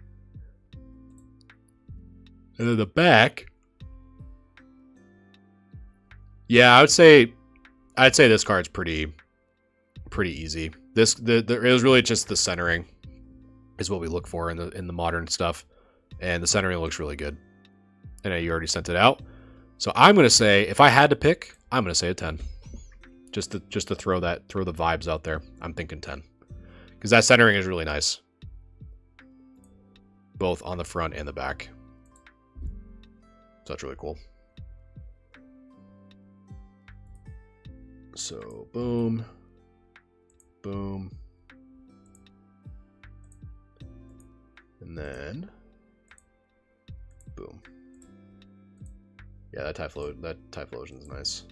And then the back. Yeah, I'd say this card's pretty easy. It was really just the centering is what we look for in the modern stuff, and the centering looks really good. I know you already sent it out, so I'm gonna say if I had to pick, I'm gonna say a 10. Just to throw the vibes out there. I'm thinking 10 because that centering is really nice, both on the front and the back. So that's really cool. So boom, boom, and then boom. Yeah, that Typhlosion is nice.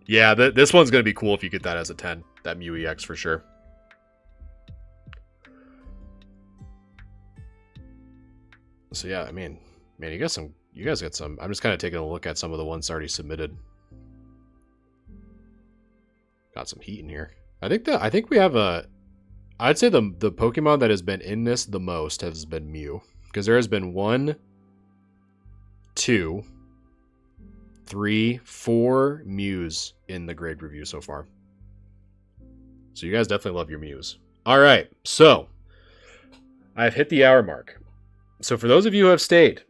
Yeah, this one's gonna be cool if you get that as a 10. That Mew EX for sure. So yeah, I mean, man, you guys got some. I'm just kind of taking a look at some of the ones already submitted. Got some heat in here. I think we have a. I'd say the Pokemon that has been in this the most has been Mew, because there has been 1, 2, 3, 4 Mews in the grade review so far. So you guys definitely love your Mews. All right, so I've hit the hour mark. So for those of you who have stayed,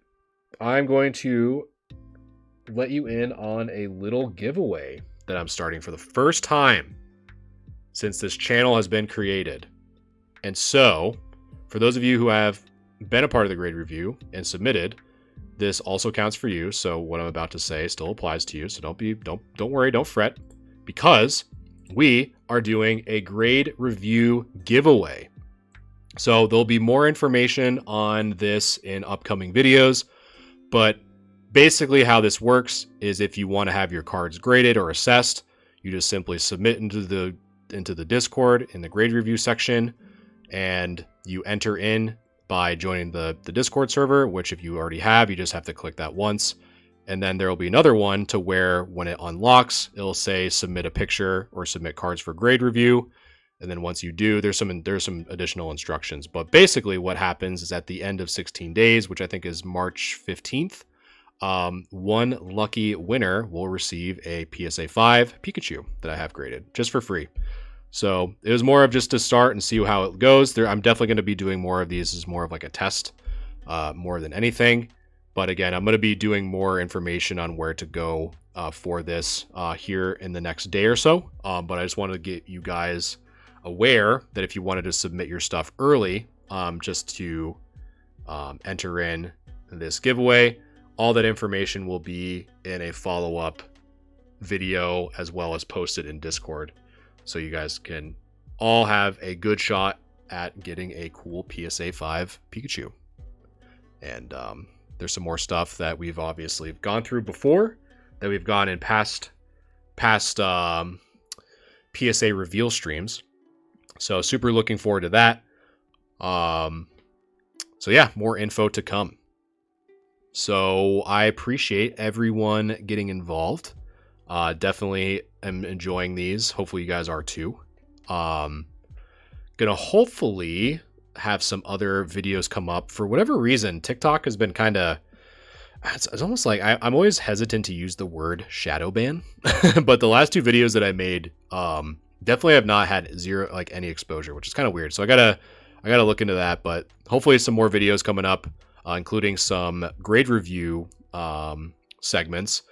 I'm going to let you in on a little giveaway that I'm starting for the first time since this channel has been created. And so, for those of you who have been a part of the grade review and submitted, this also counts for you. So what I'm about to say still applies to you. So don't worry, don't fret, because we are doing a grade review giveaway. So there'll be more information on this in upcoming videos, but basically how this works is if you want to have your cards graded or assessed, you just simply submit into the Discord in the grade review section, and you enter in by joining the Discord server, which if you already have, you just have to click that once. And then there will be another one to where when it unlocks, it'll say submit a picture or submit cards for grade review. And then once you do, there's some additional instructions. But basically what happens is at the end of 16 days, which I think is March 15th, one lucky winner will receive a PSA 5 Pikachu that I have graded just for free. So it was more of just to start and see how it goes. I'm definitely going to be doing more of these as more of like a test, more than anything. But again, I'm going to be doing more information on where to go for this here in the next day or so. But I just wanted to get you guys aware that if you wanted to submit your stuff early, just to enter in this giveaway, all that information will be in a follow-up video as well as posted in Discord. So you guys can all have a good shot at getting a cool PSA 5 Pikachu. And there's some more stuff that we've obviously gone through before, that we've gone in past PSA reveal streams. So super looking forward to that. So yeah, more info to come. So I appreciate everyone getting involved. Definitely am enjoying these. Hopefully you guys are too. Gonna hopefully have some other videos come up. For whatever reason, TikTok has been kind of, it's almost like I'm always hesitant to use the word shadow ban, but the last 2 videos that I made definitely have not had any exposure, which is kind of weird. So I gotta look into that, but hopefully some more videos coming up, including some grade review segments,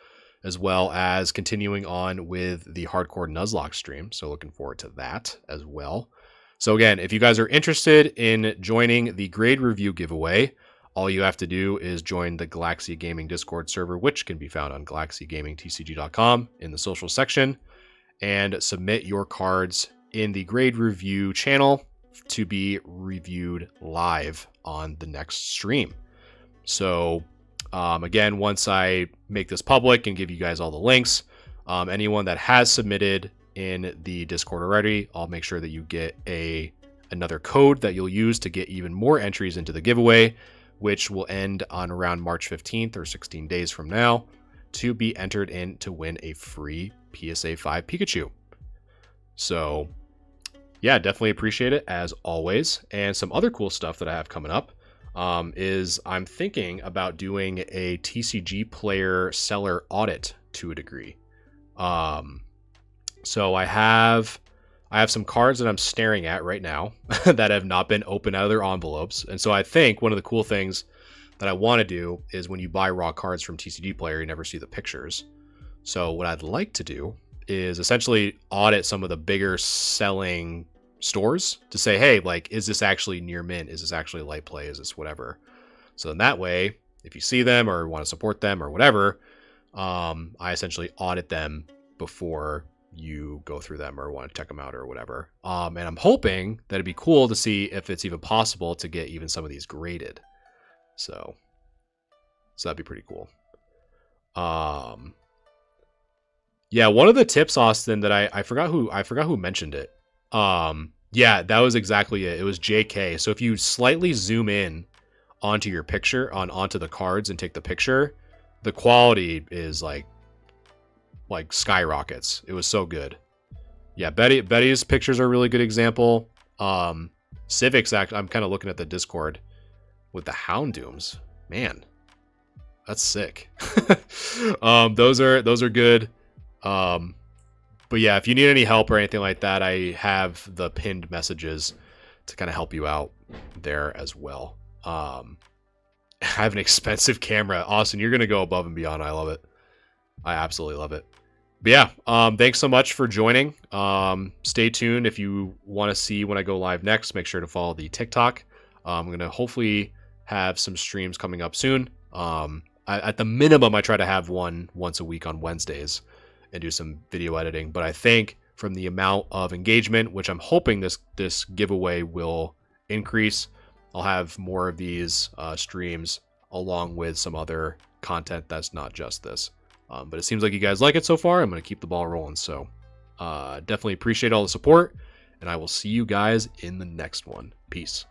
as well as continuing on with the hardcore Nuzlocke stream. So looking forward to that as well. So again, if you guys are interested in joining the grade review giveaway, all you have to do is join the Galaxy Gaming Discord server, which can be found on galaxygamingtcg.com in the social section, and submit your cards in the grade review channel to be reviewed live on the next stream. So again, once I make this public and give you guys all the links, anyone that has submitted in the Discord already, I'll make sure that you get another code that you'll use to get even more entries into the giveaway, which will end on around March 15th or 16 days from now, to be entered in to win a free PSA 5 Pikachu. So yeah, definitely appreciate it as always. And some other cool stuff that I have coming up is I'm thinking about doing a TCG player seller audit to a degree. So I have some cards that I'm staring at right now that have not been opened out of their envelopes. And so I think one of the cool things that I want to do is when you buy raw cards from TCG Player, you never see the pictures. So what I'd like to do is essentially audit some of the bigger selling stores to say, hey, like, is this actually near mint? Is this actually light play? Is this whatever? So in that way, if you see them or want to support them or whatever, I essentially audit them before you go through them or want to check them out or whatever. And I'm hoping that it'd be cool to see if it's even possible to get even some of these graded. So that'd be pretty cool. Yeah, one of the tips, Austin, that I forgot who mentioned it. Yeah, that was exactly it. It was JK. So if you slightly zoom in onto your picture, onto the cards and take the picture, the quality is like skyrockets. It was so good. Yeah, Betty's pictures are a really good example. Civic's I'm kind of looking at the Discord with the Houndooms. Man, that's sick. Those are good. But yeah, if you need any help or anything like that, I have the pinned messages to kind of help you out there as well. I have an expensive camera. Austin, you're going to go above and beyond. I love it. I absolutely love it. But yeah, thanks so much for joining. Stay tuned. If you want to see when I go live next, make sure to follow the TikTok. I'm going to hopefully have some streams coming up soon. At the minimum, I try to have one once a week on Wednesdays and do some video editing. But I think from the amount of engagement, which I'm hoping this giveaway will increase, I'll have more of these streams along with some other content that's not just this. But it seems like you guys like it so far. I'm going to keep the ball rolling. So definitely appreciate all the support, and I will see you guys in the next one. Peace.